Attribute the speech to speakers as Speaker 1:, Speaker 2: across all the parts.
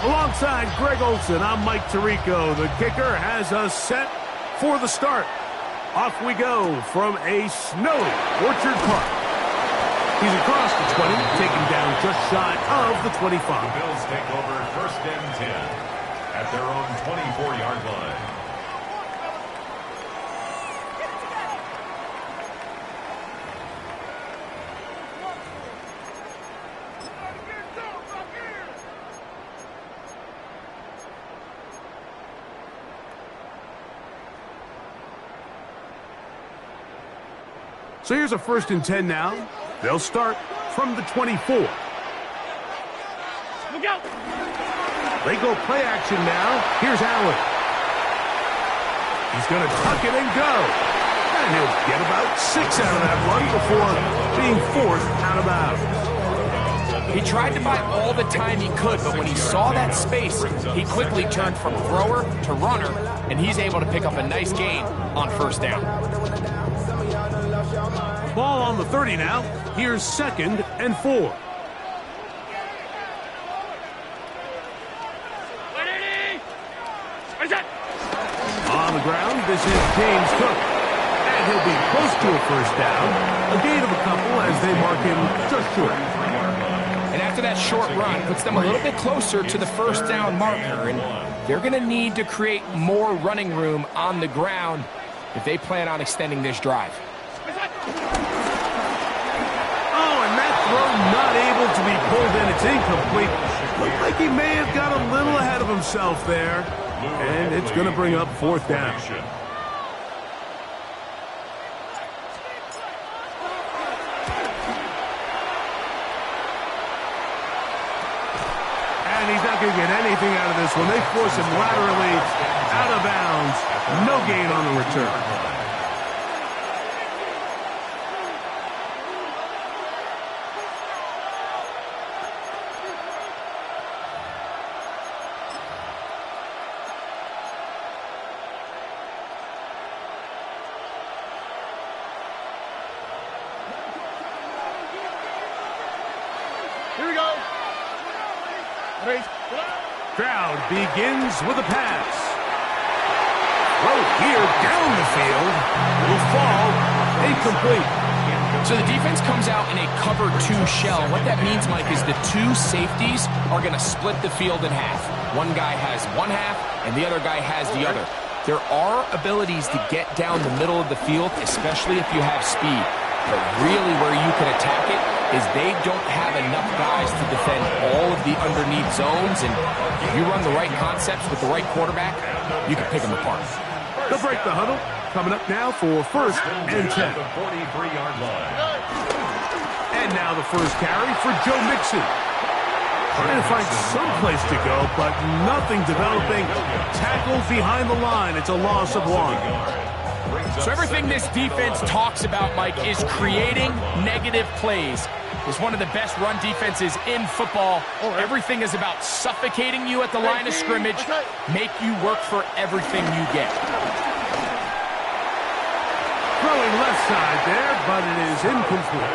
Speaker 1: Alongside Greg Olson, I'm Mike Tirico. The kicker has us set for the start. Off we go from a snowy Orchard Park. He's across the 20, taken down just shy of the 25.
Speaker 2: The Bills take over 1st and 10 at their own 24-yard line.
Speaker 1: So here's a 1st and 10 now. They'll start from the 24. Look out! They go play action now. Here's Allen. He's going to tuck it and go. And he'll get about 6 out of that run before being forced out of bounds.
Speaker 3: He tried to buy all the time he could, but when he saw that space, he quickly turned from thrower to runner, and he's able to pick up a nice gain on 1st down.
Speaker 1: Ball on the 30 now. Here's 2nd and 4. On the ground, this is James Cook. And he'll be close to a 1st down. A gain of a couple as they mark him just short.
Speaker 3: And after that short run, puts them a little bit closer to the 1st down marker. And they're going to need to create more running room on the ground if they plan on extending this drive.
Speaker 1: Not able to be pulled in. It's incomplete. Looked like he may have got a little ahead of himself there. And it's going to bring up 4th down. And he's not going to get anything out of this one. They force him laterally out of bounds. No gain on the return. Crowd begins with a pass. Throw here down the field. Will fall incomplete.
Speaker 3: So the defense comes out in a cover 2 shell. What that means, Mike, is the 2 safeties are going to split the field in half. One guy has one half, and the other guy has the other. There are abilities to get down the middle of the field, especially if you have speed. But really where you can attack it is they don't have enough guys to defend all of the underneath zones, and if you run the right concepts with the right quarterback, you can pick them apart.
Speaker 1: They'll break the huddle. Coming up now for 1st and 10.
Speaker 2: The 43-yard line.
Speaker 1: And now the first carry for Joe Mixon. Trying to find some place to go, but nothing developing. Tackled behind the line. It's a loss of 1.
Speaker 3: So everything this defense talks about, Mike, is creating negative plays. It's one of the best run defenses in football. Everything is about suffocating you at the line of scrimmage, make you work for everything you get.
Speaker 1: Throwing left side there, but it is incomplete.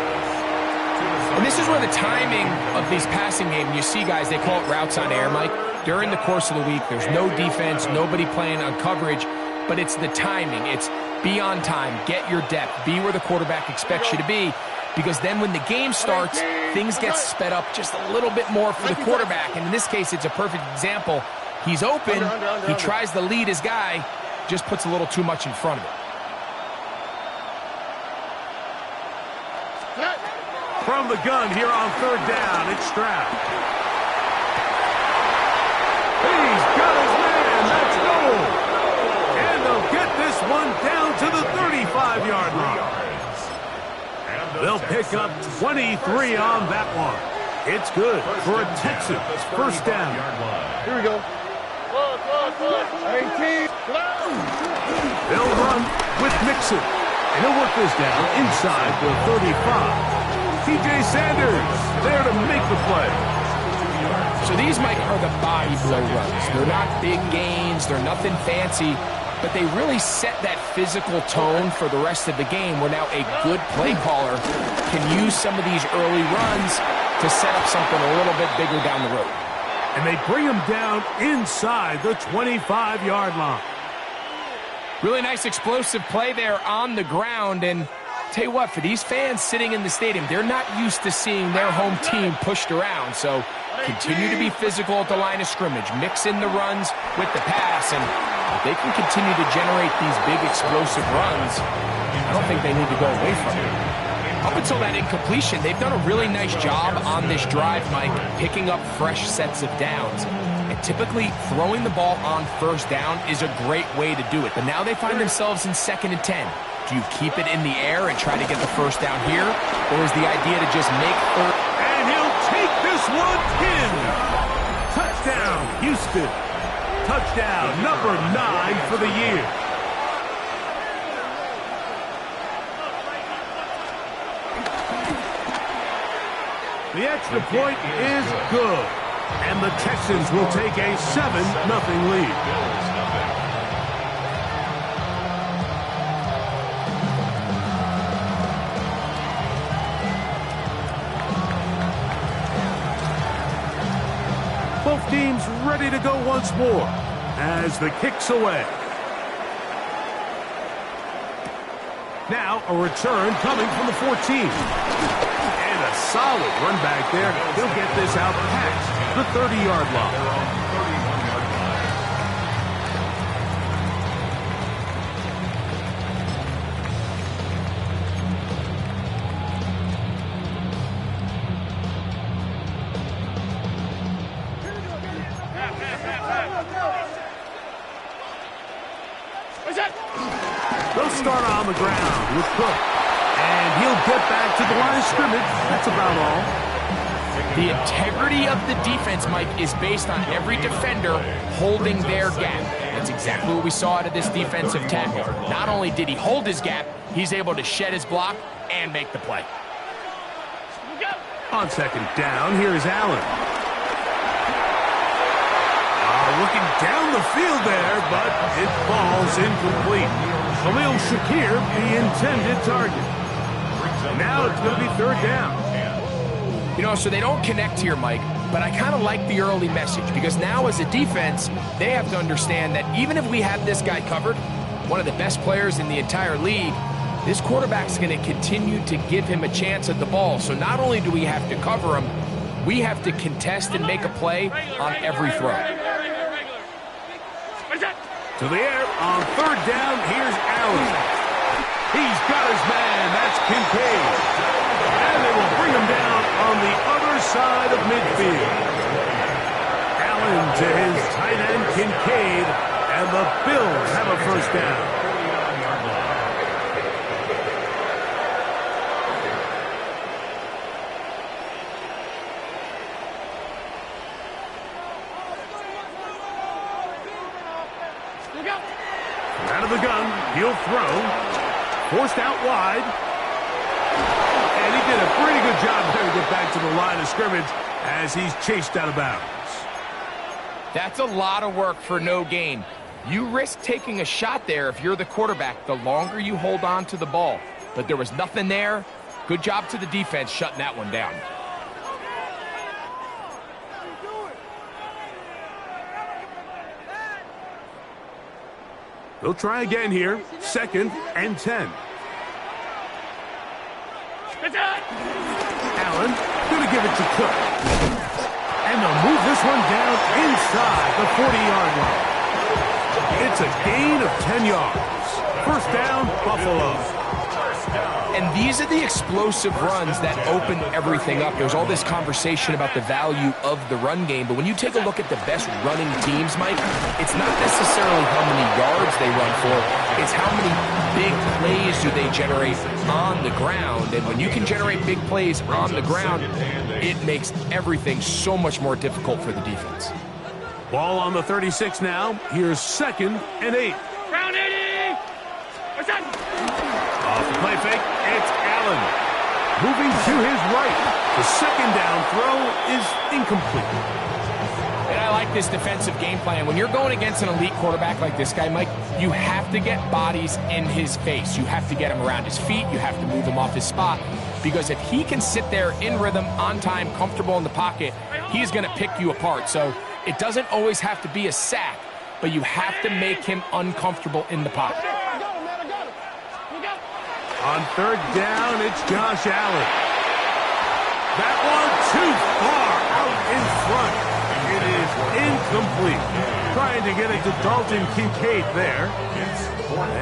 Speaker 3: And this is where the timing of these passing game, you see guys, they call it routes on air, Mike. During the course of the week, there's no defense, nobody playing on coverage, but it's the timing. It's be on time, get your depth, be where the quarterback expects you to be, because then when the game starts, things get sped up just a little bit more for the quarterback. And in this case, it's a perfect example. He's open, he tries to lead his guy, just puts a little too much in front of it.
Speaker 1: From the gun here on 3rd down, it's Stroud. He's got his man, that's goal. And they'll get this one down to the 35-yard line. They'll pick up 23 on that one. It's good for a Texans 1st down.
Speaker 4: Here we go. 18.
Speaker 1: They'll run with Mixon. And he'll work this down inside the 35. T.J. Sanders there to make the play.
Speaker 3: So these, Mike, are the body blow runs. They're not big gains. They're nothing fancy. But they really set that physical tone for the rest of the game where now a good play caller can use some of these early runs to set up something a little bit bigger down the road.
Speaker 1: And they bring him down inside the 25-yard line.
Speaker 3: Really nice explosive play there on the ground. And tell you what, for these fans sitting in the stadium, they're not used to seeing their home team pushed around. So continue to be physical at the line of scrimmage. Mix in the runs with the pass. And if they can continue to generate these big explosive runs, I don't think they need to go away from it. Up until that incompletion, they've done a really nice job on this drive, Mike, picking up fresh sets of downs. And typically, throwing the ball on first down is a great way to do it. But now they find themselves in 2nd and 10. Do you keep it in the air and try to get the first down here? Or is the idea to just make third?
Speaker 1: And he'll take this one in. Touchdown, Houston. Touchdown, number 9 for the year. The extra point is good, and the Texans will take a 7-0 lead. Both teams ready to go once more as the kick's away. Now a return coming from the 14. A solid run back there. He'll get this out past the 30-yard line. They'll start on the ground with Cook. And he'll get back to the line of scrimmage. That's about all.
Speaker 3: The integrity of the defense, Mike, is based on every defender holding their gap. That's exactly what we saw out of this defensive tackle. Not only did he hold his gap, he's able to shed his block and make the play.
Speaker 1: On 2nd down, here is Allen. Looking down the field there, but it falls incomplete. Khalil Shakir, the intended target. Now it's going to be 3rd down.
Speaker 3: You know, so they don't connect here, Mike, but I kind of like the early message because now as a defense, they have to understand that even if we have this guy covered, one of the best players in the entire league, this quarterback's going to continue to give him a chance at the ball. So not only do we have to cover him, we have to contest and make a play on every throw.
Speaker 1: To the air on 3rd down, here's Allen. He's got his man, that's Kincaid. And they will bring him down on the other side of midfield. Allen to his tight end, Kincaid, and the Bills have a first down. Out of the gun, he'll throw. Forced out wide. And he did a pretty good job there to get back to the line of scrimmage as he's chased out of bounds.
Speaker 3: That's a lot of work for no gain. You risk taking a shot there if you're the quarterback the longer you hold on to the ball. But there was nothing there. Good job to the defense shutting that one down.
Speaker 1: They'll try again here. 2nd and 10. Allen going to give it to Cook. And they'll move this one down inside the 40-yard line. It's a gain of 10 yards. First down, Buffalo.
Speaker 3: And these are the explosive runs that open everything up. There's all this conversation about the value of the run game, but when you take a look at the best running teams, Mike, it's not necessarily how many yards they run for, it's how many big plays do they generate on the ground. And when you can generate big plays on the ground, it makes everything so much more difficult for the defense.
Speaker 1: Ball on the 36 now. Here's 2nd and 8.
Speaker 4: Round 80! What's that?
Speaker 1: Off the play fake, it's Allen. Moving to his right. The 2nd down throw is incomplete.
Speaker 3: And I like this defensive game plan. When you're going against an elite quarterback like this guy, Mike, you have to get bodies in his face. You have to get him around his feet. You have to move him off his spot. Because if he can sit there in rhythm, on time, comfortable in the pocket, he's going to pick you apart. So It doesn't always have to be a sack, but you have to make him uncomfortable in the pocket.
Speaker 1: On third down, it's Josh Allen. That one too far out in front. It is incomplete. Trying to get it to Dalton Kincaid there.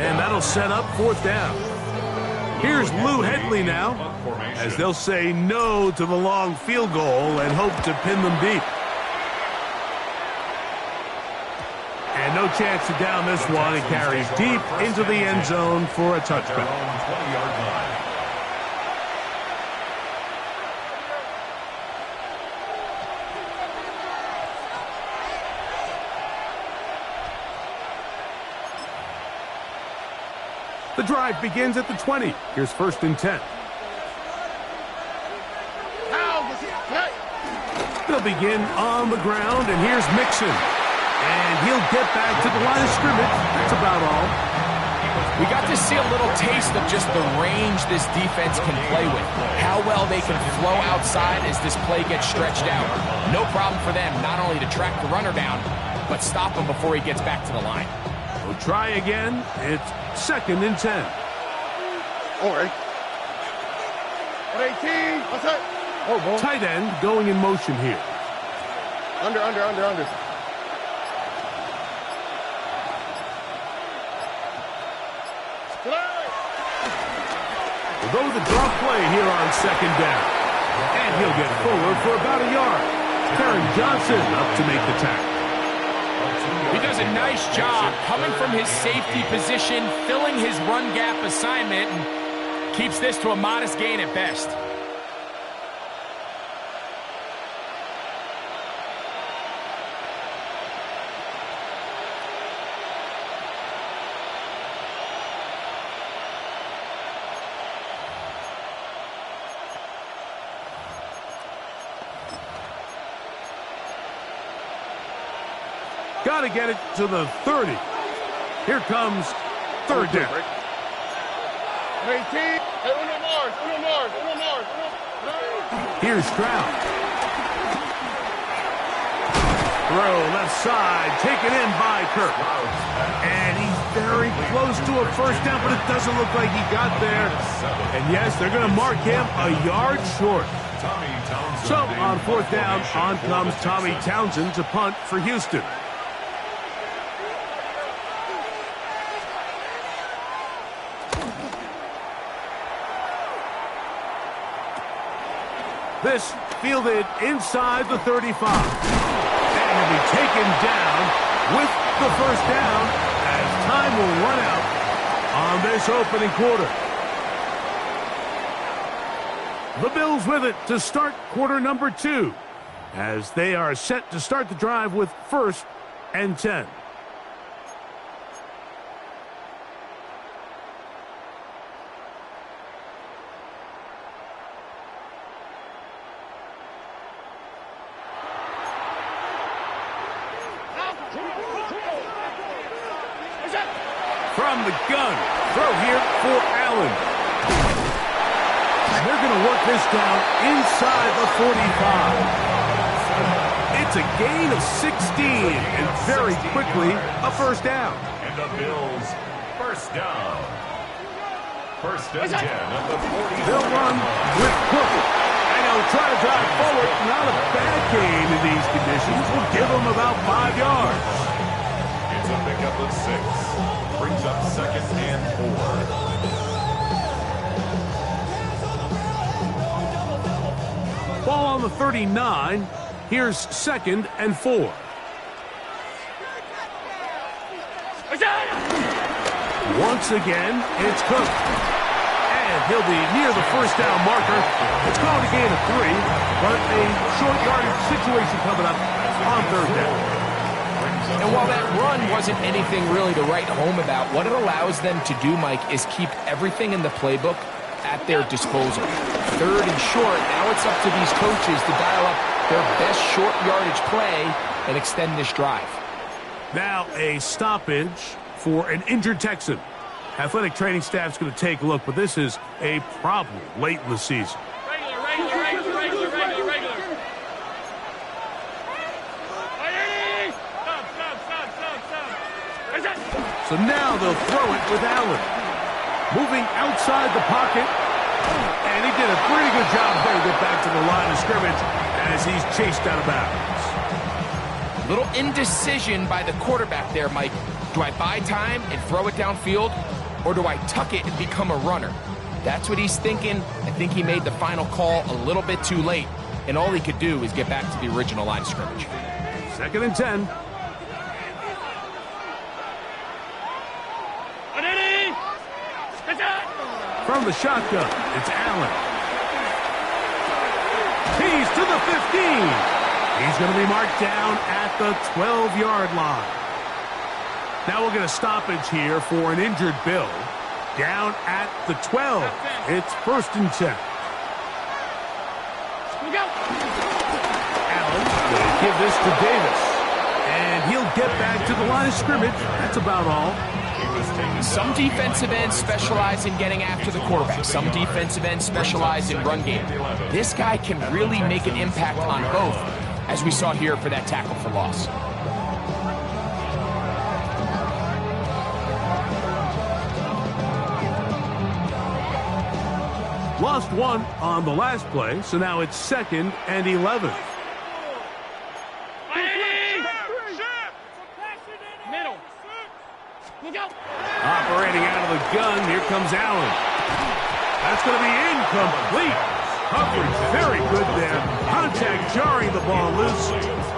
Speaker 1: And that'll set up fourth down. Here's Lou Hedley now, as they'll say no to the long field goal and hope to pin them deep. And no chance to down this one. It carries deep into the end zone for a touchback.
Speaker 2: 20-yard line.
Speaker 1: The drive begins at the 20. Here's first and 10. They'll begin on the ground, and here's Mixon. And he'll get back to the line of scrimmage. That's about all.
Speaker 3: We got to see a little taste of just the range this defense can play with. How well they can flow outside as this play gets stretched out. No problem for them not only to track the runner down, but stop him before he gets back to the line.
Speaker 1: We'll try again. It's second and 10.
Speaker 5: All right. 18. What's that? Oh, boy.
Speaker 1: Tight end going in motion here.
Speaker 5: Under.
Speaker 1: We'll go with the drop play here on second down. And he'll get forward for about a yard. Karen Johnson up to make the tackle.
Speaker 3: He does a nice job coming from his safety position, filling his run gap assignment, and keeps this to a modest gain at best.
Speaker 1: Got to get it to the 30. Here comes third down.
Speaker 5: 18. Hey, uno Mars.
Speaker 1: Here's Stroud. Throw left side, taken in by Kirk. And he's very close to a first down, but it doesn't look like he got there. And yes, they're going to mark him a yard short. So on fourth down, on comes Tommy Townsend to punt for Houston. This fielded inside the 35. And he'll be taken down with the first down as time will run out on this opening quarter. The Bills with it to start quarter number 2 as they are set to start the drive with first and 10. From the gun, throw here for Allen. And they're going to work this down inside the 45. It's a gain of 16, and very quickly a first down.
Speaker 2: And the Bills, first down. First and 10 at the 40.
Speaker 1: They'll run with Cook. And he'll try to drive forward. Not a bad gain in these conditions. Will give them about 5 yards.
Speaker 2: It's a pickup of 6. Brings up second and 4.
Speaker 1: Ball on the 39. Here's second and 4. Once again, it's Cook. And he'll be near the first down marker. It's called a gain of 3, but a short yardage situation coming up on third down.
Speaker 3: And while that run wasn't anything really to write home about, what it allows them to do, Mike, is keep everything in the playbook at their disposal. Third and short, now it's up to these coaches to dial up their best short yardage play and extend this drive.
Speaker 1: Now a stoppage for an injured Texan. Athletic training staff's going to take a look, but this is a problem late in the season.
Speaker 4: Regular.
Speaker 1: So now they'll throw it with Allen. Moving outside the pocket. And he did a pretty good job there to get back to the line of scrimmage as he's chased out of bounds.
Speaker 3: Little indecision by the quarterback there, Mike. Do I buy time and throw it downfield, or do I tuck it and become a runner? That's what he's thinking. I think he made the final call a little bit too late, and all he could do is get back to the original line of scrimmage.
Speaker 1: 2nd and 10. From the shotgun, it's Allen. He's to the 15. He's going to be marked down at the 12-yard line. Now we'll get a stoppage here for an injured Bill. Down at the 12. It's 1st and 10. Allen will give this to Davis. And he'll get back to the line of scrimmage. That's about all.
Speaker 3: Some defensive ends specialize in getting after the quarterback. Some defensive ends specialize in run game. This guy can really make an impact on both, as we saw here for that tackle for loss.
Speaker 1: Lost one on the last play, so now it's 2nd and 11. Operating out of the gun, here comes Allen. That's going to be incomplete. Coverage very good there. Contact jarring the ball loose,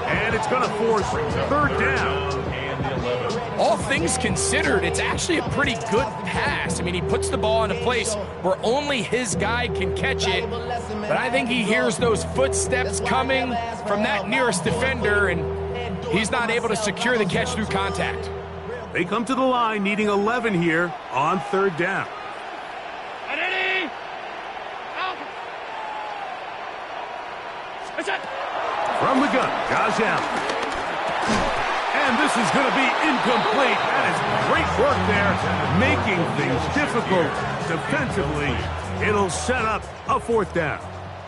Speaker 1: and it's going to force 3rd down.
Speaker 3: All things considered, it's actually a pretty good pass. I mean, he puts the ball in a place where only his guy can catch it, but I think he hears those footsteps coming from that nearest defender, and he's not able to secure the catch through contact.
Speaker 1: They come to the line needing 11 here on 3rd down. From the gun, Josh Allen. And this is going to be incomplete. That is great work there, making things difficult defensively. It'll set up a 4th down.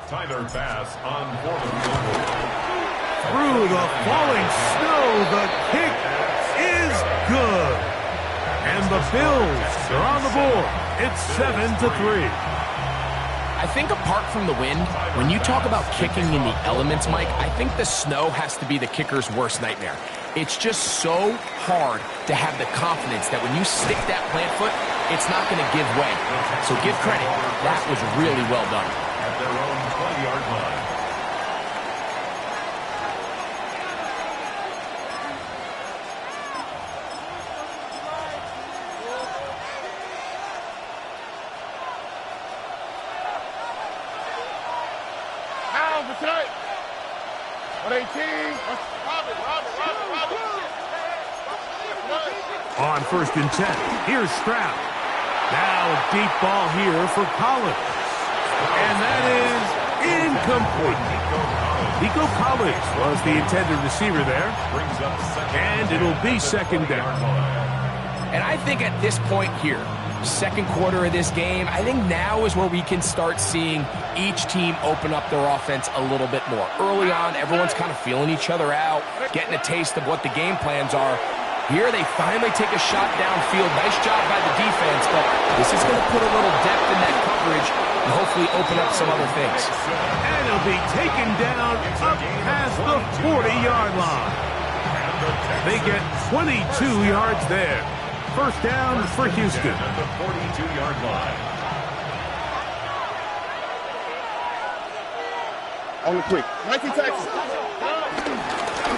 Speaker 2: Tyler Bass on 4th and goal.
Speaker 1: Through the falling snow, the kick is good. And the Bills are on the board. It's 7-3.
Speaker 3: I think apart from the wind, when you talk about kicking in the elements, Mike, I think the snow has to be the kicker's worst nightmare. It's just so hard to have the confidence that when you stick that plant foot, it's not going to give way. So give credit. That was really well done.
Speaker 2: At their own 20-yard line.
Speaker 1: On 1st and 10, here's Stroud. Now a deep ball here for Collins. And that is incomplete. Nico Collins was the intended receiver there. And it'll be 2nd down.
Speaker 3: And I think at this point here, 2nd quarter of this game, I think now is where we can start seeing each team open up their offense a little bit more. Early on, everyone's kind of feeling each other out, getting a taste of what the game plans are. Here they finally take a shot downfield. Nice job by the defense, but this is going to put a little depth in that coverage and hopefully open up some other things.
Speaker 1: And it'll be taken down up past the 40-yard line. They get 22 yards there. 1st down for Houston.
Speaker 2: At the 42-yard line.
Speaker 5: On the quick. 19 tackles.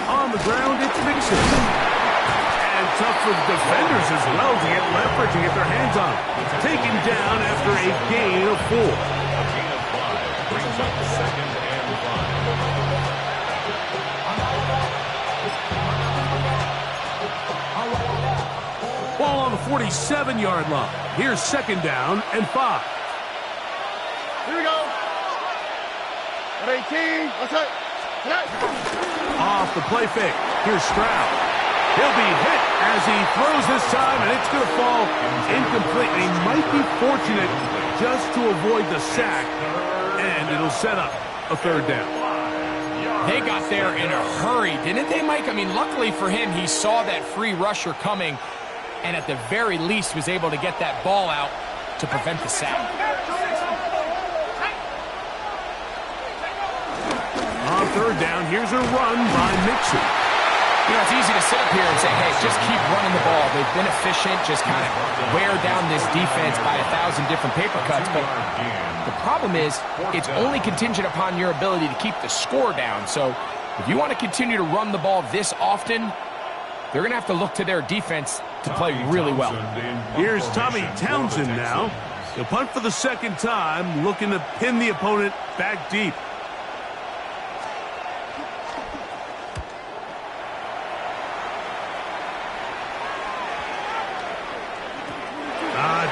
Speaker 1: On the ground, it's Mixon. And tough for the defenders as well to get leverage and get their hands on him. Taken down after a gain of 4.
Speaker 2: A gain of 5 brings up 2nd and 5.
Speaker 1: Ball on the 47-yard line. Here's 2nd down and 5.
Speaker 5: Here we go. At 18. What's that?
Speaker 1: Off the play fake. Here's Stroud. He'll be hit as he throws this time, and it's going to fall incomplete. He might be fortunate just to avoid the sack, and it'll set up a 3rd down.
Speaker 3: They got there in a hurry, didn't they, Mike? I mean, luckily for him, he saw that free rusher coming. and at the very least was able to get that ball out to prevent the sack.
Speaker 1: On third down, here's a run by Mixon.
Speaker 3: You know, it's easy to sit up here and say, hey, just keep running the ball. They've been efficient, just kind of wear down this defense by 1,000 different paper cuts. But the problem is, it's only contingent upon your ability to keep the score down. So if you want to continue to run the ball this often, they're going to have to look to their defense to play really well.
Speaker 1: Here's Tommy Townsend now. He'll punt for the second time, looking to pin the opponent back deep.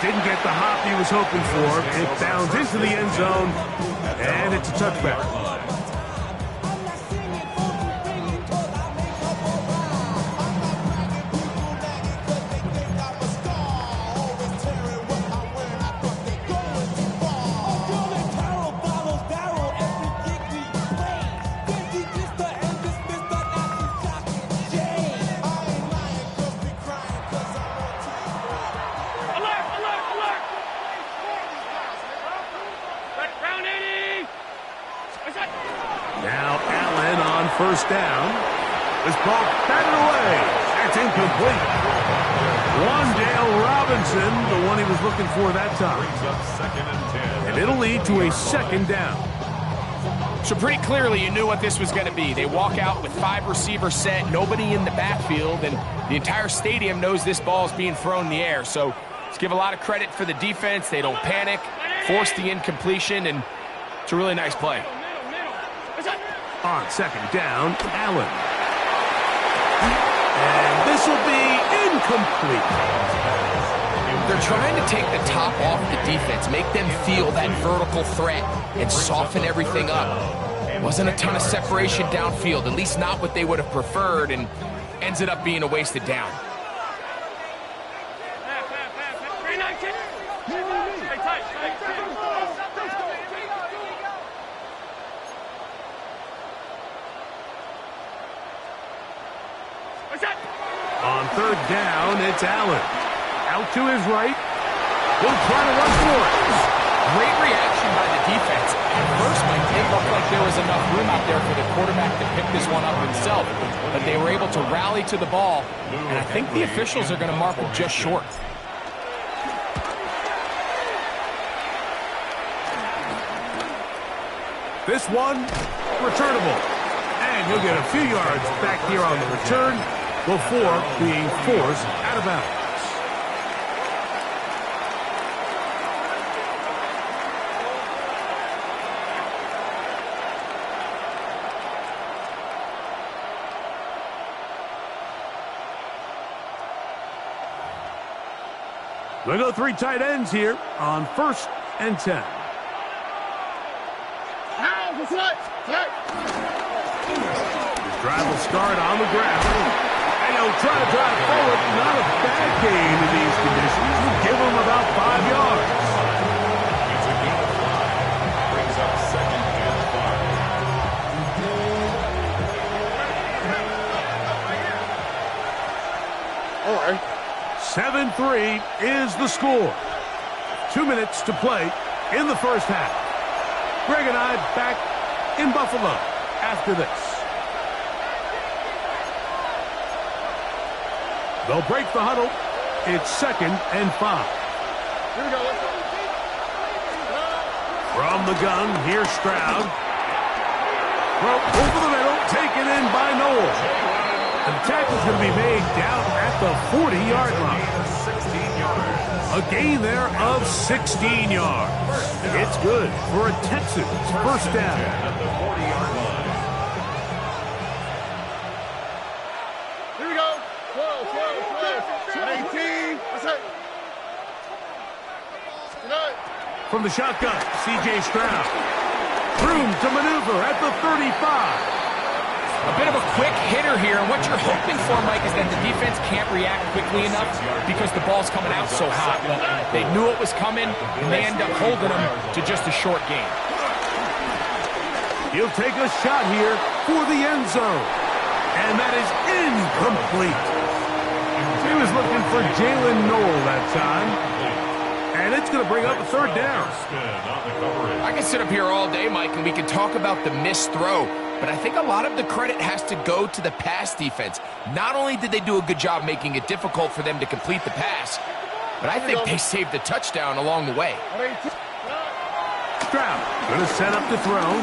Speaker 1: Didn't get the hop he was hoping for. It bounds into the end zone, and it's a touchback. Now Allen on first down. This ball batted away. That's incomplete. Wandale Robinson, the one he was looking for that time. And it'll lead to a second down.
Speaker 3: So pretty clearly you knew what this was going to be. They walk out with 5 receivers set, nobody in the backfield, and the entire stadium knows this ball is being thrown in the air. So let's give a lot of credit for the defense. They don't panic, force the incompletion, and it's a really nice play.
Speaker 1: On second down, Allen. And this will be incomplete.
Speaker 3: They're trying to take the top off the defense, make them feel that vertical threat, and soften everything up. Wasn't a ton of separation downfield, at least not what they would have preferred, and ended up being a wasted down.
Speaker 1: On third down, it's Allen. Out to his right. He'll try to run for it.
Speaker 3: Great reaction by the defense. At first, Mike, it looked like there was enough room out there for the quarterback to pick this one up himself. But they were able to rally to the ball, and I think the officials are going to mark it just short.
Speaker 1: This one, returnable. And he'll get a few yards back here on the return before being forced out of bounds. They'll go 3 tight ends here on 1st and 10. His drive will start on the ground. And he'll try to drive forward. Not a bad game in these conditions. We'll give him about 5 yards.
Speaker 2: It's a gain of 5. Brings up 2nd and 5.
Speaker 5: All right.
Speaker 1: 7-3 is the score. 2 minutes to play in the first half. Greg and I back in Buffalo after this. They'll break the huddle. It's 2nd and 5.
Speaker 5: Here we go.
Speaker 1: From the gun, here's Stroud. Throw over the middle, taken in by Noel. And the tackle's going to be made down at the 40-yard line.
Speaker 2: 16 yards.
Speaker 1: A gain there of 16 yards. It's good for a Texans first down.
Speaker 2: At the 40-yard line.
Speaker 5: Here we go. 12. 18. That's it. Good.
Speaker 1: From the shotgun, C.J. Stroud. Room to maneuver at the 35.
Speaker 3: A bit of a quick hitter here, and what you're hoping for, Mike, is that the defense can't react quickly enough because the ball's coming out so hot. But they knew it was coming, and they end up holding them to just a short gain.
Speaker 1: He'll take a shot here for the end zone. And that is incomplete. He was looking for Jalen Noel that time. And it's going to bring up a third down.
Speaker 3: I can sit up here all day, Mike, and we can talk about the missed throw, but I think a lot of the credit has to go to the pass defense. Not only did they do a good job making it difficult for them to complete the pass, but I think they saved the touchdown along the way.
Speaker 1: Stroud going to set up to throw.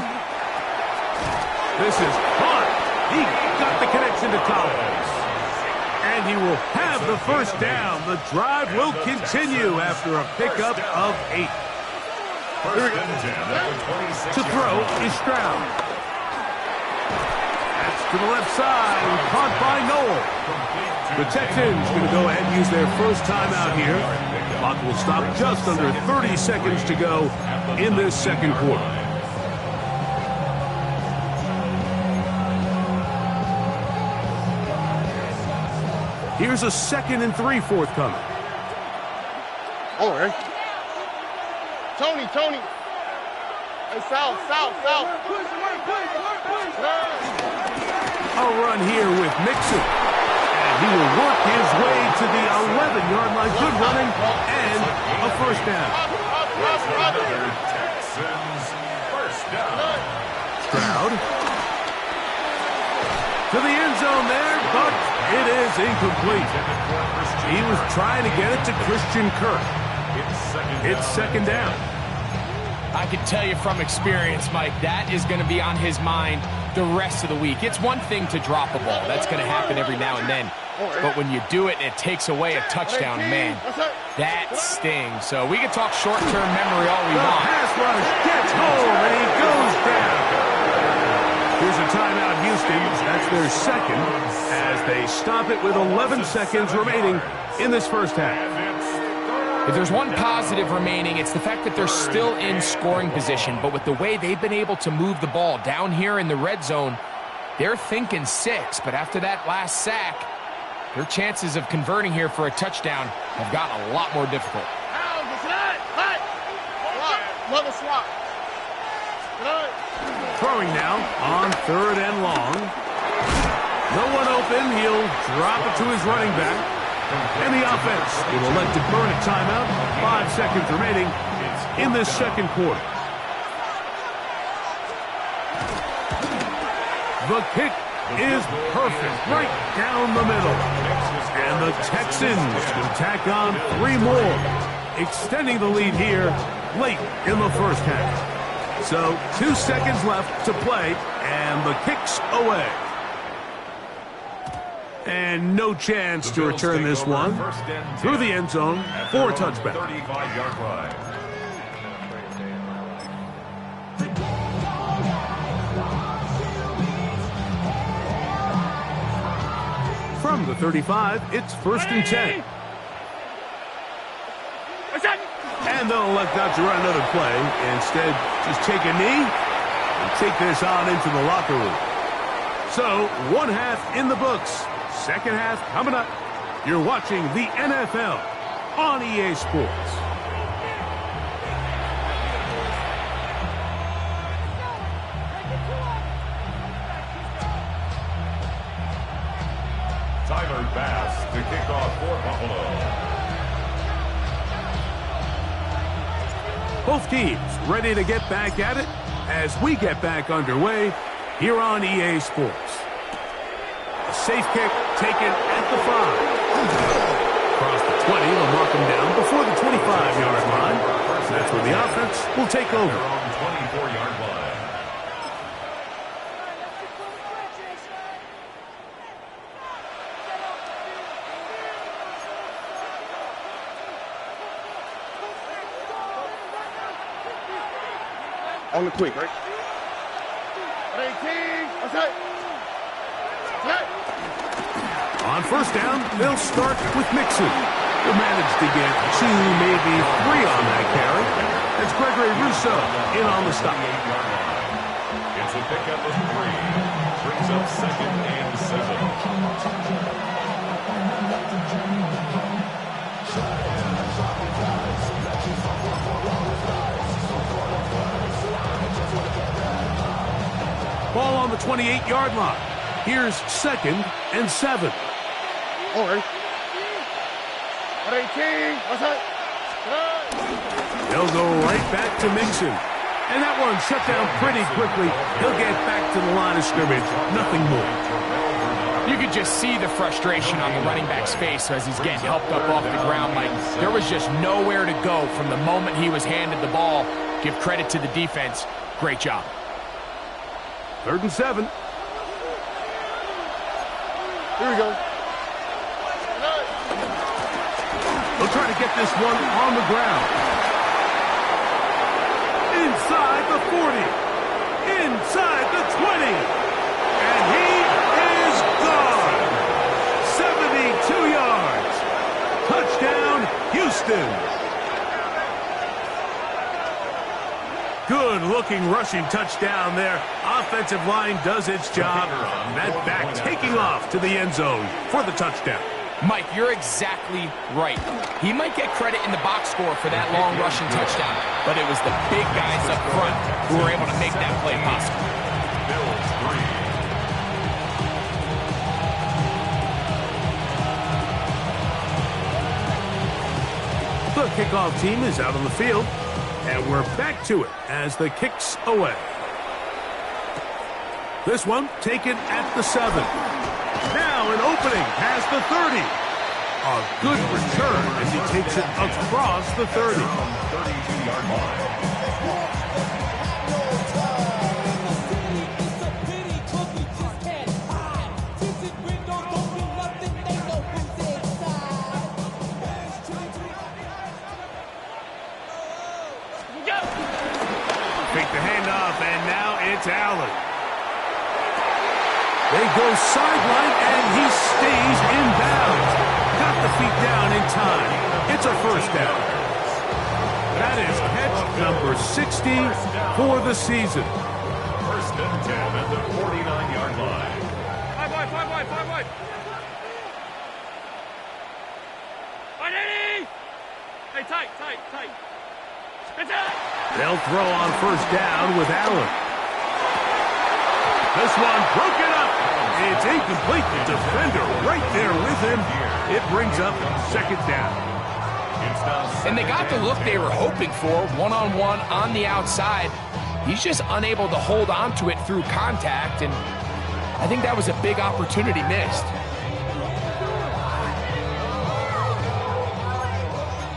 Speaker 1: This is hard. He got the connection to Collins. And he will have the first down. The drive will continue after a pickup of 8. To throw is Stroud. That's to the left side. Caught by Noel. The Texans going to go ahead and use their first timeout here. Clock will stop just under 30 seconds to go in this second quarter. Here's a 2nd and 3 forthcoming.
Speaker 5: All right. Tony. Hey, South.
Speaker 1: A run here with Mixon. And he will work his way to the 11-yard line. Good running and a first down.
Speaker 2: Texans first down.
Speaker 1: Stroud. To the end zone there, but it is incomplete. He was trying to get it to Christian Kirk. It's second down.
Speaker 3: I can tell you from experience, Mike, that is going to be on his mind the rest of the week. It's one thing to drop a ball. That's going to happen every now and then. But when you do it and it takes away a touchdown, man, that stings. So we can talk short-term memory all we
Speaker 1: The
Speaker 3: want.
Speaker 1: pass rush gets home, and he goes down. Here's a timeout, Houston. That's their second as they stop it with 11 seconds remaining in this first half.
Speaker 3: If there's one positive remaining, it's the fact that they're still in scoring position. But with the way they've been able to move the ball down here in the red zone, they're thinking 6. But after that last sack, their chances of converting here for a touchdown have gotten a lot more difficult.
Speaker 1: Throwing now on 3rd and long. No one open. He'll drop it to his running back. And the offense will elect to burn a timeout. 5 seconds remaining in this second quarter. The kick is perfect, right down the middle. And the Texans will tack on 3 more, extending the lead here late in the first half. So 2 seconds left to play, and the kick's away. And no chance to return this one through the end zone for a touchback.
Speaker 2: 35-yard line.
Speaker 1: From the 35, it's 1st and 10. And they'll elect not to run another play. Instead, just take a knee and take this on into the locker room. So, 1 half in the books. Second half coming up. You're watching the NFL on EA Sports.
Speaker 2: Tyler Bass to kick off for Buffalo.
Speaker 1: Both teams ready to get back at it as we get back underway here on EA Sports. A safe kick taken at the 5. Across the 20, they'll mark him down before the 25-yard line. That's where the offense will take over.
Speaker 2: On 24-yard line.
Speaker 5: On the quick, right? 18. That's it.
Speaker 1: On first down, they'll start with Mixon. He'll manage to get 2, maybe 3 on that carry. It's Gregory Rousseau in on the stop.
Speaker 2: It's a pickup of 3. Brings up 2nd and 7.
Speaker 1: Ball on the 28-yard line. Here's 2nd and 7.
Speaker 5: All right. 118. What's up?
Speaker 1: He'll go right back to Mixon. And that one shut down pretty quickly. He'll get back to the line of scrimmage. Nothing more.
Speaker 3: You could just see the frustration on the running back's face as he's getting helped up off the ground. Like, there was just nowhere to go from the moment he was handed the ball. Give credit to the defense. Great job.
Speaker 1: 3rd and 7.
Speaker 5: Here we go.
Speaker 1: They'll try to get this one on the ground. Inside the 40. Inside the 20. And he is gone. 72 yards. Touchdown, Houston. Good-looking rushing touchdown there. Offensive line does its job. That back taking off to the end zone for the touchdown.
Speaker 3: Mike, you're exactly right. He might get credit in the box score for that long rushing touchdown, but it was the big guys up front who were able to make that play possible.
Speaker 1: The kickoff team is out on the field, and we're back to it as the kick's away. This one taken at the 7. Now an opening past the 30. A good return as he takes it across the 30. Fake the handoff, and now it's Allen. They go sideline, and he stays in bounds. Got the feet down in time. It's a first down. That is catch number 60 for the season.
Speaker 2: 1st and 10 at the 49-yard line.
Speaker 4: 5 wide. 180. Hey, tight. It's out.
Speaker 1: They'll throw on first down with Allen. This one broken up. It's incomplete. The defender right there with him. It brings up 2nd down.
Speaker 3: And they got the look they were hoping for, one-on-one on the outside. He's just unable to hold on to it through contact, and I think that was a big opportunity missed.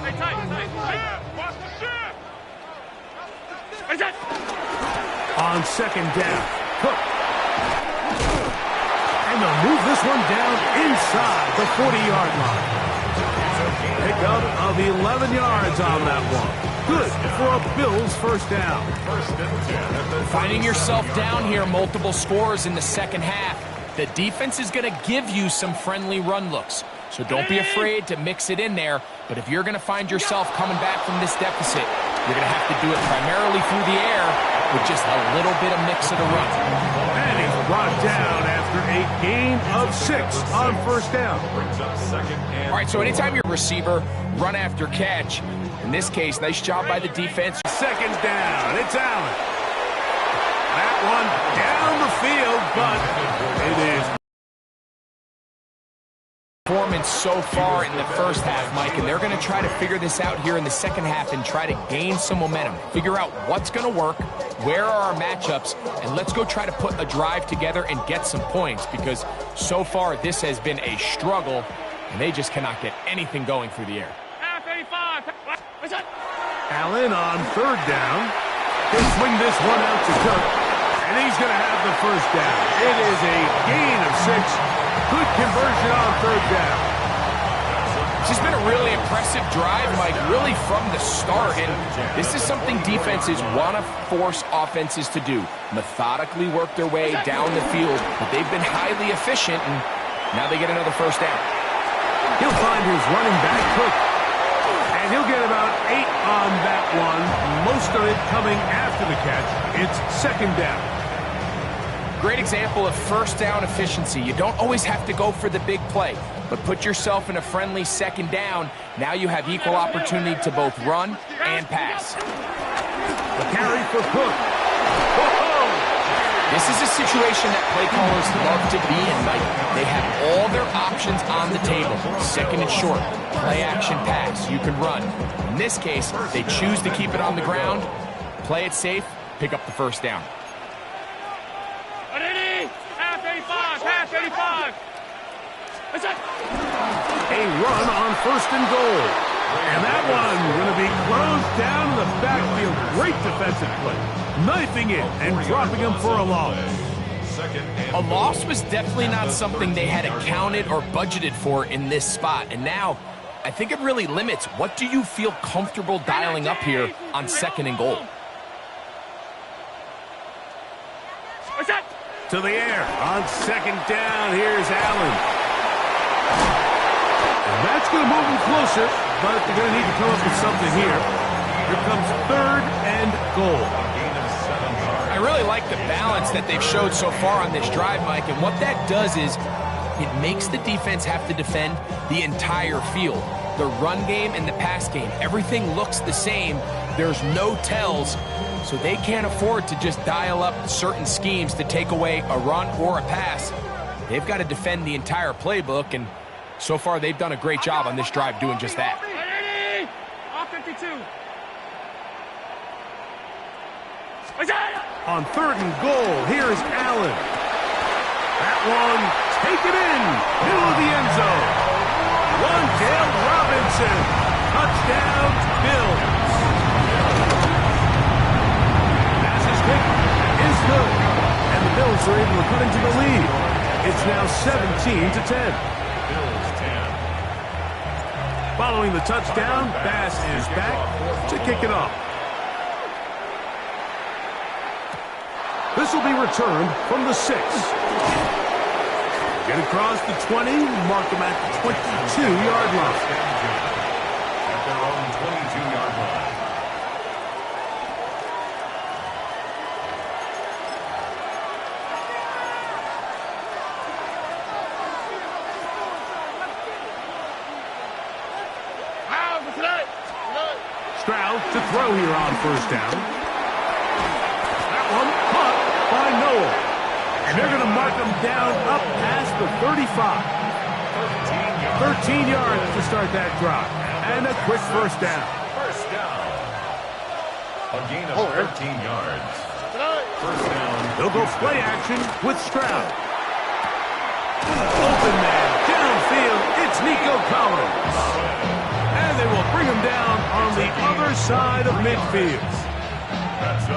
Speaker 4: Hey, tight.
Speaker 1: On 2nd down, Cook. And they'll move this one down inside the 40-yard line. Pickup of 11 yards on that one. Good for a Bills first down.
Speaker 3: Finding yourself down here, multiple scores in the second half. The defense is going to give you some friendly run looks. So don't be afraid to mix it in there. But if you're going to find yourself coming back from this deficit, you're going to have to do it primarily through the air with just a little bit of mix of the run.
Speaker 1: And he's brought down after a gain of 6 on first down.
Speaker 3: All right, so anytime you're a receiver, run after catch. In this case, nice job by the defense.
Speaker 1: 2nd down, it's Allen. That one down the field, but it is.
Speaker 3: Performance so far in the first half, Mike, and they're going to try to figure this out here in the second half and try to gain some momentum. Figure out what's going to work, where are our matchups, and let's go try to put a drive together and get some points, because so far this has been a struggle, and they just cannot get anything going through the air.
Speaker 4: 35. What's that?
Speaker 1: Allen on 3rd down. He'll swing this one out to Cook, and he's going to have the first down. It is a gain of 6. Good conversion on 3rd down.
Speaker 3: It's just been a really impressive drive, Mike, really from the start. And this is something defenses want to force offenses to do. Methodically work their way down the field. But they've been highly efficient, and now they get another first down.
Speaker 1: He'll find his running back, Cook. And he'll get about 8 on that one. Most of it coming after the catch. It's 2nd down.
Speaker 3: Great example of first down efficiency. You don't always have to go for the big play, but put yourself in a friendly 2nd down. Now you have equal opportunity to both run and pass.
Speaker 1: The carry for Cook. Oh,
Speaker 3: This is a situation that play callers love to be in, Mike. They have all their options on the table. Second and short, play action pass, you can run. In this case, they choose to keep it on the ground, play it safe, pick up the first down.
Speaker 4: Half 85, half 85. That's it.
Speaker 1: A run on first and goal. And that one going to be closed down in the backfield. Great defensive play. Knifing it and dropping him for a loss.
Speaker 3: A loss was definitely not something they had accounted or budgeted for in this spot. And now, I think it really limits what do you feel comfortable dialing up here on second and goal.
Speaker 4: What's that?
Speaker 1: To the air on second down. Here's Allen. And that's going to move him closer, but they're going to need to come up with something here. Here comes third and goal.
Speaker 3: I really like the balance that they've showed so far on this drive, Mike, and what that does is it makes the defense have to defend the entire field. The run game and the pass game, everything looks the same. There's no tells, so they can't afford to just dial up certain schemes to take away a run or a pass. They've got to defend the entire playbook, and so far they've done a great job on this drive doing just that.
Speaker 4: Off 52.
Speaker 1: On third and goal, here's Allen. That one, taken in, middle of the end zone. Wan'Dale Robinson, touchdown, Bills. Pass is kicked, is good, and the Bills are able to cut into the lead. It's now 17-10.
Speaker 2: Bills 10.
Speaker 1: Following the touchdown, Bass is back to kick it off. This will be returned from the 6. Get across the 20, mark them at the 22-yard line.
Speaker 2: At their own 22-yard line.
Speaker 1: Stroud to throw here on first down. That one caught by Noel. And they're going to mark them down up past the 35. 13 yards to start that drive. And a quick first down.
Speaker 2: First down. A gain of 13 yards. First down.
Speaker 1: They'll go play action with Stroud. Open man, downfield, it's Nico Collins. And they will bring him down on the other side of midfield.
Speaker 2: That's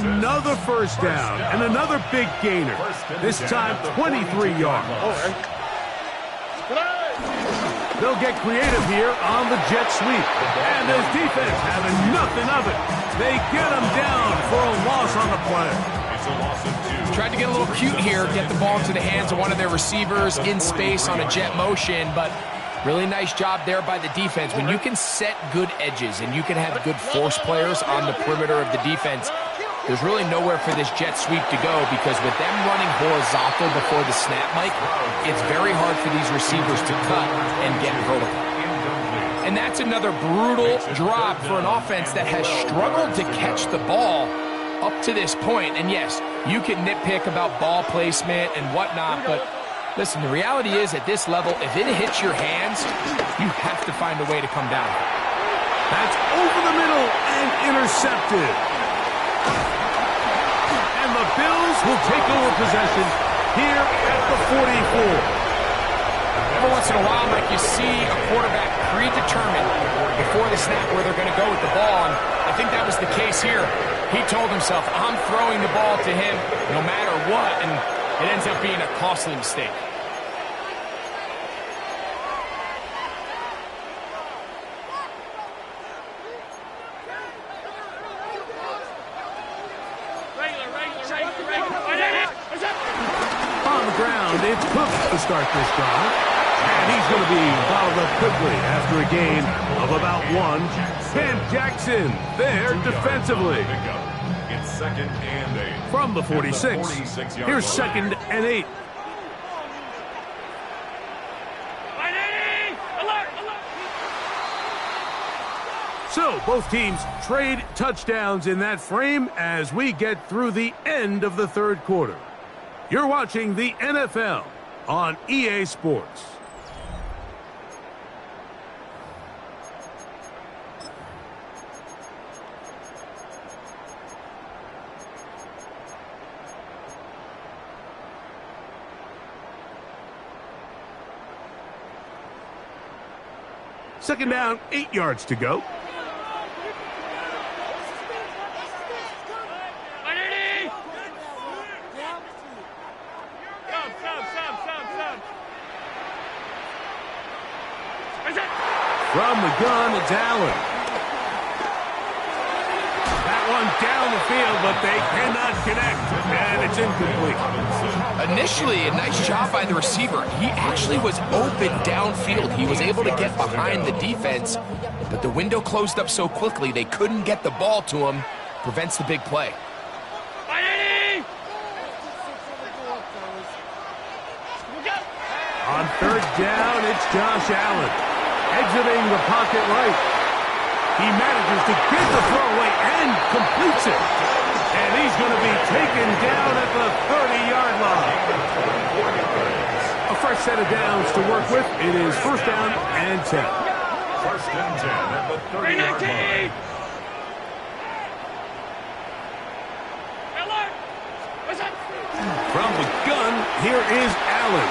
Speaker 1: another first down and another big gainer. This time 23 yards. They'll get creative here on the jet sweep. And this defense having nothing of it. They get him down for a loss on the play.
Speaker 2: It's a loss of 2.
Speaker 3: Tried to get a little cute here, get the ball into the hands of one of their receivers in space on a jet motion, but really nice job there by the defense. When you can set good edges and you can have good force players on the perimeter of the defense, there's really nowhere for this jet sweep to go, because with them running horizontal before the snap, Mike, it's very hard for these receivers to cut and get vertical. And that's another brutal drop for an offense that has struggled to catch the ball up to this point. And yes, you can nitpick about ball placement and whatnot, but listen, the reality is at this level, if it hits your hands, you have to find a way to come down.
Speaker 1: That's over the middle and intercepted. And the Bills will take over possession here at the 44.
Speaker 3: Every once in a while, Mike, you see a quarterback predetermined before the snap where they're going to go with the ball, and I think that was the case here. He told himself, I'm throwing the ball to him no matter what, and it ends up being a costly mistake.
Speaker 1: On the ground, it's Cook to start this drive. And he's going to be fouled up quickly after a gain of about 1. And Jackson there defensively.
Speaker 2: It's second and 8.
Speaker 1: From the 46. Here's second and 8. So both teams trade touchdowns in that frame as we get through the end of the third quarter. You're watching the NFL on EA Sports. Second down, 8 yards to go. From the gun, it's Allen. That one down the field, but they cannot connect, and it's incomplete.
Speaker 3: Initially, a nice job by the receiver. He actually was open downfield. He was able to get behind the defense, but the window closed up so quickly they couldn't get the ball to him. Prevents the big play.
Speaker 1: On third down, it's Josh Allen. Exiting the pocket right. He manages to get the throw away and completes it. And he's going to be taken down at the 30-yard line. A fresh set of downs to work with. It is first down and 10.
Speaker 2: First and 10 at the 30-yard line.
Speaker 1: From the gun, here is Allen.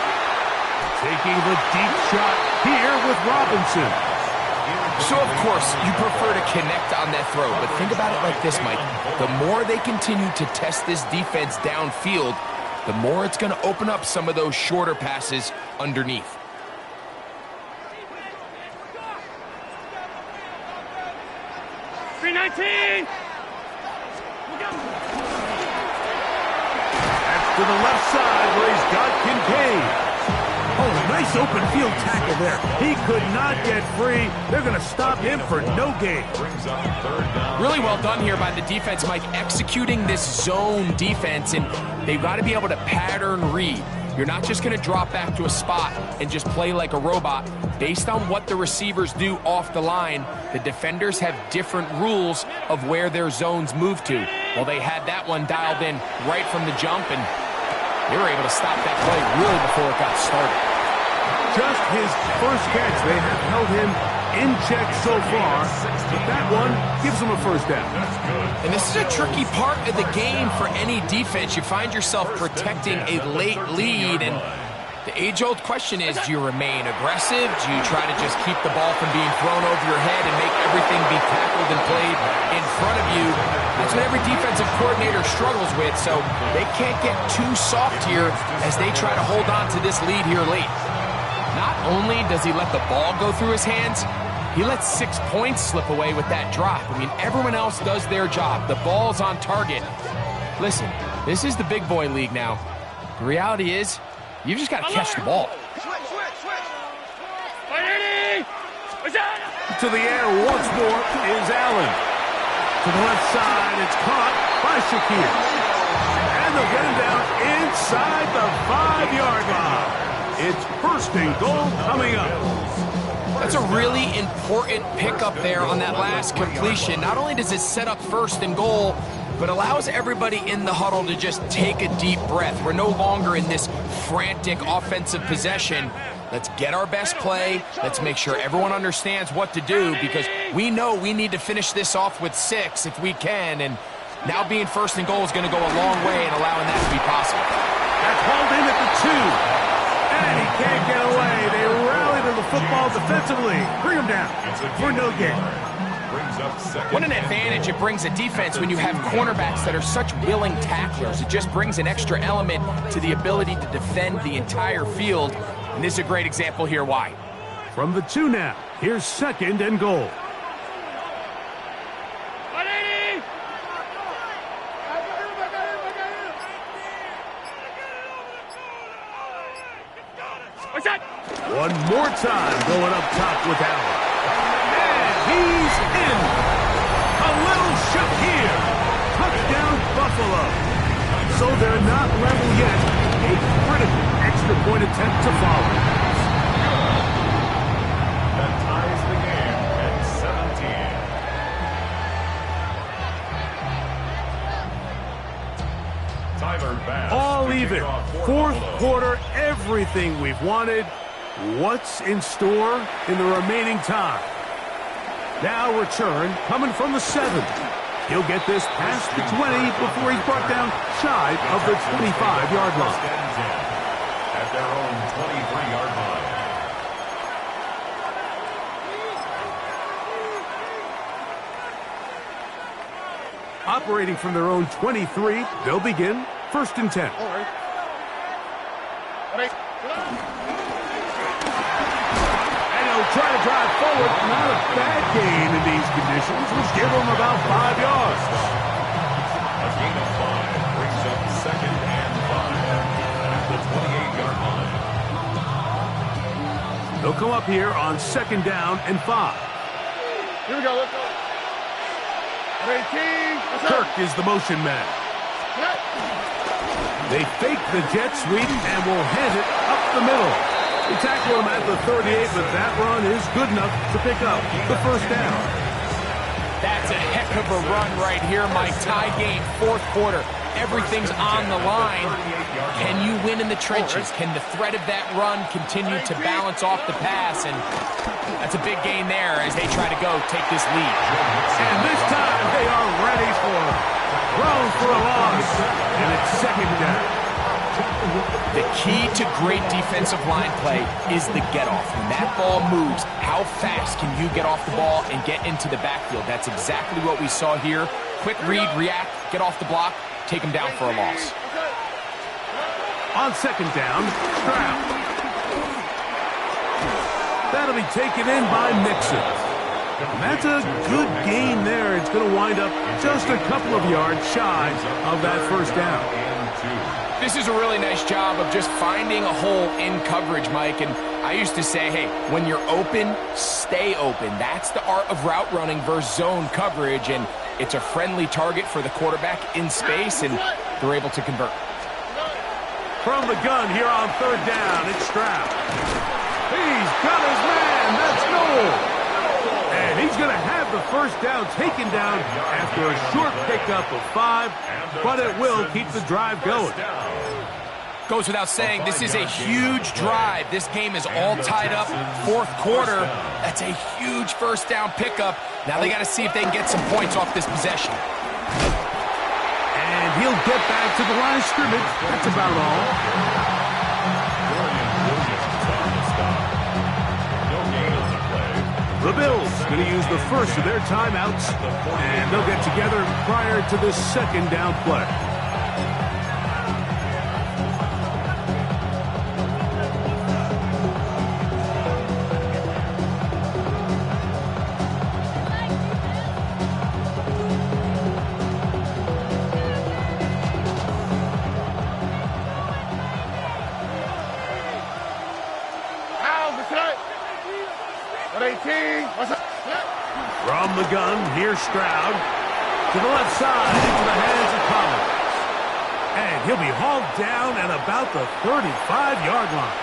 Speaker 1: Taking the deep shot here with Robinson.
Speaker 3: So, of course, you prefer to connect on that throw, but think about it like this, Mike. The more they continue to test this defense downfield, the more it's going to open up some of those shorter passes underneath.
Speaker 1: That's to the left side where he's got Kincaid. Oh, nice open field tackle there. He could not get free. They're going to stop him for no gain.
Speaker 3: Really well done here by the defense, Mike, executing this zone defense, and they've got to be able to pattern read. You're not just going to drop back to a spot and just play like a robot. Based on what the receivers do off the line, the defenders have different rules of where their zones move to. Well, they had that one dialed in right from the jump, and they were able to stop that play really before it got started.
Speaker 1: Just his first catch. They have held him in check so far, but that one gives him a first down.
Speaker 3: And this is a tricky part of the game for any defense. You find yourself protecting a late lead, and the age-old question is, do you remain aggressive? Do you try to just keep the ball from being thrown over your head and make everything be tackled and played in front of you? That's what every defensive coordinator struggles with, so they can't get too soft here as they try to hold on to this lead here late. Not only does he let the ball go through his hands, he lets 6 points slip away with that drop. I mean, everyone else does their job. The ball's on target. Listen, this is the big boy league now. The reality is, you've just got to catch the ball.
Speaker 1: To the air once more is Allen. To the left side, it's caught by Shakir. And they'll get him down inside the 5-yard line. It's first and goal coming up.
Speaker 3: That's a really important pickup there on that last completion. Not only does it set up first and goal, but allows everybody in the huddle to just take a deep breath. We're no longer in this frantic offensive possession. Let's get our best play. Let's make sure everyone understands what to do, because we know we need to finish this off with 6 if we can, and now being first and goal is going to go a long way in allowing that to be possible.
Speaker 1: That's hauled in at the 2. And he can't get away. They rally to the football defensively. Bring him down for no gain.
Speaker 3: What an advantage it brings a defense when you have cornerbacks that are such willing tacklers. It just brings an extra element to the ability to defend the entire field. And this is a great example here why.
Speaker 1: From the 2 now, here's second and goal. One more time going up top with Allen. And he's in. A little Shakir. Touchdown, Buffalo. So they're not level yet. A critical extra point attempt to follow.
Speaker 2: That ties the game at 17.
Speaker 1: everything we've wanted. What's in store in the remaining time? Now return coming from the 7. He'll get this past the 20 before he's brought down shy of the 25-yard line.
Speaker 2: At their own 23-yard line.
Speaker 1: Operating from their own 23, they'll begin 1st and 10.
Speaker 5: All right. Ready?
Speaker 1: And he'll try to drive forward. Not a bad gain in these conditions. We'll give him about 5 yards.
Speaker 2: A gain of 5 brings up 2nd and 5 at the 28-yard line.
Speaker 1: They'll come up here on 2nd down and 5.
Speaker 5: Here we go. Let's go. Ready, team.
Speaker 1: Kirk is the motion man. They fake the jet sweep and will hand it up the middle. They tackle him at the 38, but that run is good enough to pick up the 1st down.
Speaker 3: That's a heck of a run right here, Mike. Tie game, 4th quarter. Everything's on the line. Can you win in the trenches? Can the threat of that run continue to balance off the pass? And that's a big gain there as they try to go take this lead.
Speaker 1: And this time they are ready for it. Thrown for a loss, and it's 2nd down.
Speaker 3: The key to great defensive line play is the get-off. When that ball moves, how fast can you get off the ball and get into the backfield? That's exactly what we saw here. Quick read, react, get off the block, take them down for a loss.
Speaker 1: On 2nd down, Stroud. That'll be taken in by Mixon. And that's a good gain there. It's going to wind up just a couple of yards shy of that 1st down.
Speaker 3: This is a really nice job of just finding a hole in coverage, Mike. And I used to say, hey, when you're open, stay open. That's the art of route running versus zone coverage. And it's a friendly target for the quarterback in space, and they're able to convert.
Speaker 1: From the gun here on 3rd down, it's Stroud. He's got his man. That's goal. And he's going to have the 1st down taken down after a short pickup of 5, but it will keep the drive going.
Speaker 3: Goes without saying, this is a huge drive. This game is all tied up, 4th quarter. That's a huge 1st down pickup. Now they got to see if they can get some points off this possession.
Speaker 1: And he'll get back to the line of scrimmage. That's about all. The Bills going to use the first of their timeouts, and they'll get together prior to this 2nd down play. From the gun, here's Stroud. To the left side, into the hands of Collins. And he'll be hauled down at about the 35-yard line.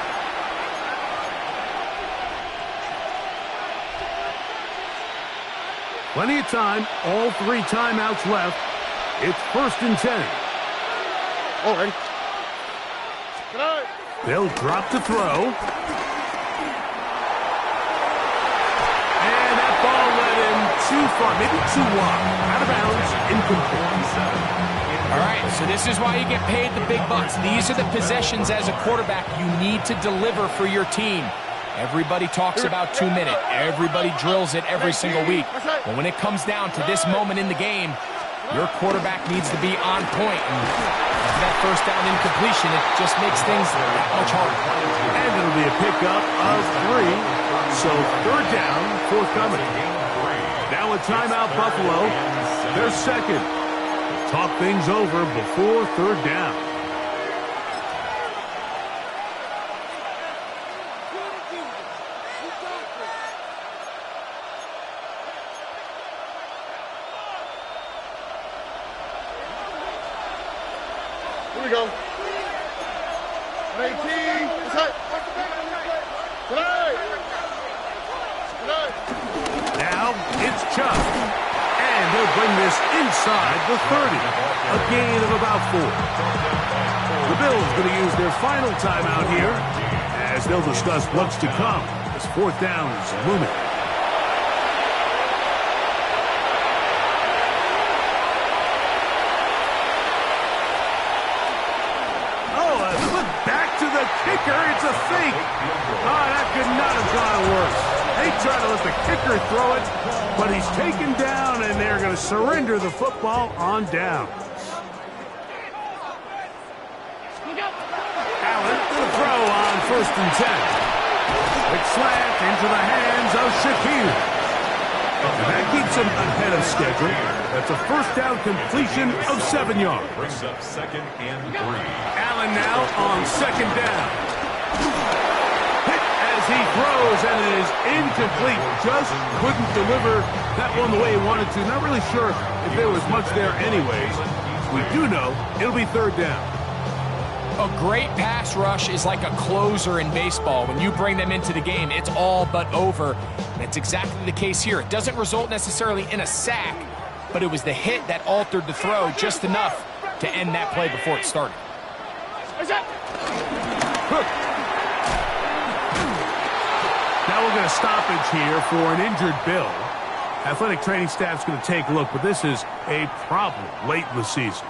Speaker 1: Plenty of time, all 3 timeouts left. It's 1st and 10.
Speaker 5: All right.
Speaker 1: They'll drop to throw. Too far, maybe too wide. Out of bounds, incomplete.
Speaker 3: All right, so this is why you get paid the big bucks. These are the possessions as a quarterback you need to deliver for your team. Everybody talks about 2 minute. Everybody drills it every single week. But when it comes down to this moment in the game, your quarterback needs to be on point. And that 1st down incompletion, it just makes things that much harder.
Speaker 1: And it'll be a pickup of 3. So 3rd down, forthcoming. Now a timeout, Buffalo. They're 2nd. Talk things over before 3rd down.
Speaker 5: Here we go. 18.
Speaker 1: Now it's Chubb. And they'll bring this inside the 30. A gain of about 4. The Bills going to use their final timeout here as they'll discuss what's to come as fourth down is looming. To the kicker, it's a fake. Oh, that could not have gone worse. They try to let the kicker throw it, but he's taken down, and they're going to surrender the football on down. Allen to throw on 1st and 10. Quick slant into the hands of Shakir. And that keeps him ahead of schedule. That's a first down completion of 7 yards.
Speaker 2: Brings up 2nd and 3.
Speaker 1: Allen now on 2nd down. Hit as he throws, and it is incomplete. Just couldn't deliver that one the way he wanted to. Not really sure if there was much there anyways. We do know it'll be 3rd down.
Speaker 3: A great pass rush is like a closer in baseball. When you bring them into the game, it's all but over. And it's exactly the case here. It doesn't result necessarily in a sack, but it was the hit that altered the throw just enough to end that play before it started.
Speaker 1: Now we're going to stoppage here for an injured Bill. Athletic training staff's going to take a look, but this is a problem late in the season.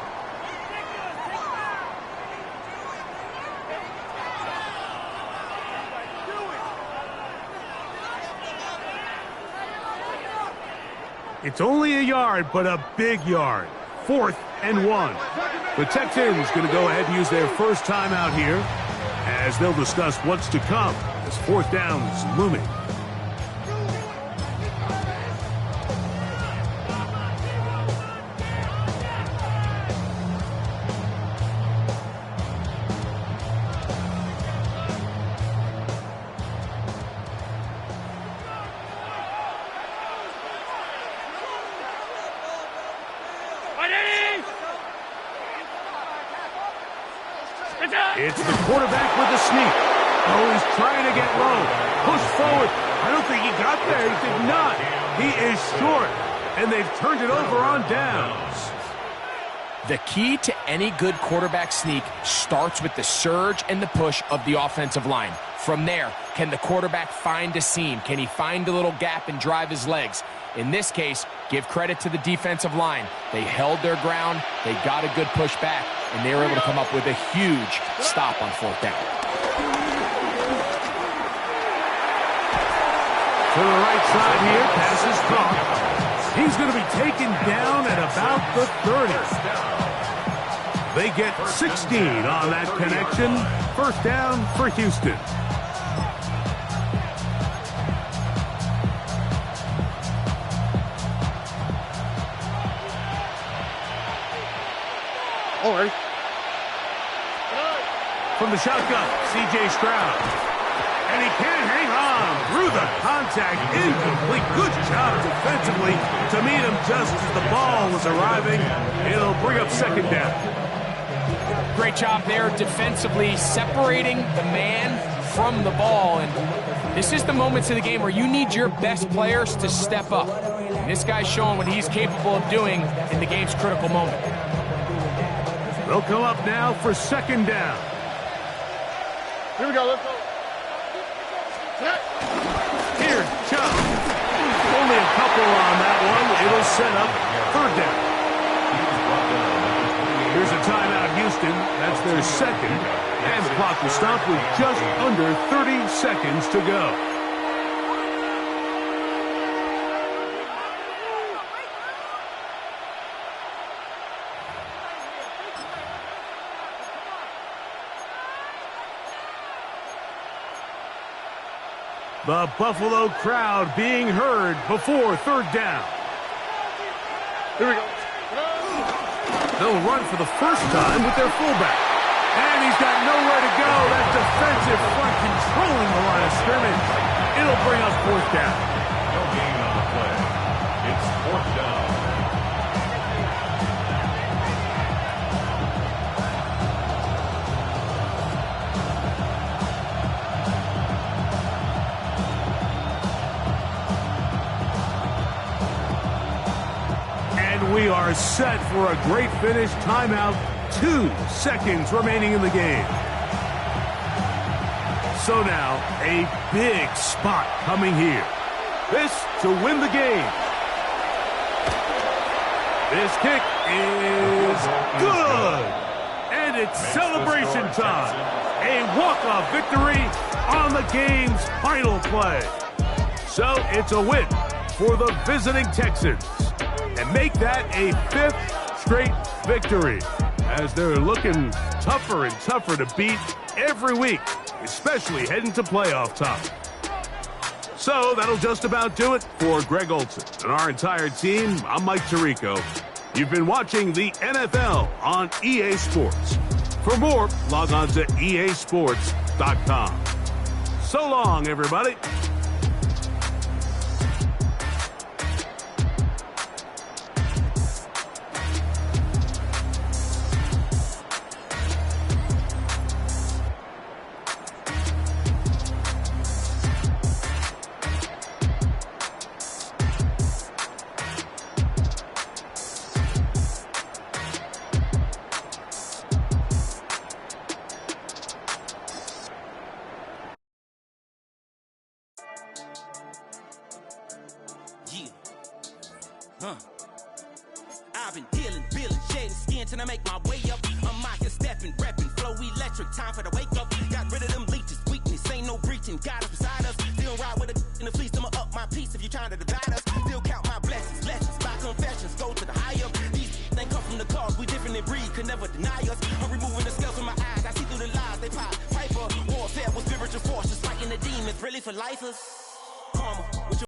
Speaker 1: It's only a yard, but a big yard. 4th and 1. The Texans going to go ahead and use their first timeout here as they'll discuss what's to come as 4th down is looming. It's the quarterback with the sneak. Oh, he's trying to get low. Push forward. I don't think he got there. He did not. He is short. And they've turned it over on downs.
Speaker 3: The key to any good quarterback sneak starts with the surge and the push of the offensive line. From there, can the quarterback find a seam? Can he find a little gap and drive his legs? In this case, give credit to the defensive line. They held their ground, they got a good push back, and they were able to come up with a huge stop on 4th down.
Speaker 1: To the right side here, pass is caught. He's going to be taken down at about the 30. They get 16 on that connection. 1st down for Houston.
Speaker 5: All right.
Speaker 1: From the shotgun, C.J. Stroud. And he can't hang on through the contact. Incomplete. Good job defensively to meet him just as the ball was arriving. It'll bring up 2nd down.
Speaker 3: Great job there defensively, separating the man from the ball. And this is the moments in the game where you need your best players to step up. And this guy's showing what he's capable of doing in the game's critical moment.
Speaker 1: They'll come up now for 2nd down.
Speaker 5: Here we go. Let's go.
Speaker 1: Here's Chubb. Only a couple on that one. It'll set up 3rd down. Here's a timeout, Houston. That's their 2nd. And the clock will stop with just under 30 seconds to go. The Buffalo crowd being heard before 3rd down.
Speaker 5: Here we go.
Speaker 1: They'll run for the first time with their fullback. And he's got nowhere to go. That defensive front controlling the line of scrimmage. It'll bring up 4th down.
Speaker 2: No gain on the play. It's 4th down.
Speaker 1: We are set for a great finish. Timeout 2 seconds remaining in the game. So now, a big spot coming here. This to win the game. This kick is good. And it's celebration time. A walk-off victory on the game's final play. So it's a win for the visiting Texans. And make that a 5th straight victory, as they're looking tougher and tougher to beat every week, especially heading to playoff time. So that'll just about do it for Greg Olsen and our entire team. I'm Mike Tirico. You've been watching the NFL on EA Sports. For more, log on to easports.com. So long, everybody.
Speaker 6: I've been dealing, shedding skin till I make my way up. I'm out here stepping, repping, flow electric, time for the wake up. Got rid of them leeches, weakness, ain't no breaching. God is beside us, still ride with a in the fleece. I'ma up my piece if you're trying to divide us. Still count my blessings, lessons, by confessions, go to the higher. These ain't come from the cause, we different in breed, could never deny us. I'm removing the scales from my eyes, I see through the lies they pop. Piper, warfare with spiritual force, just fighting the demons, really for lifers.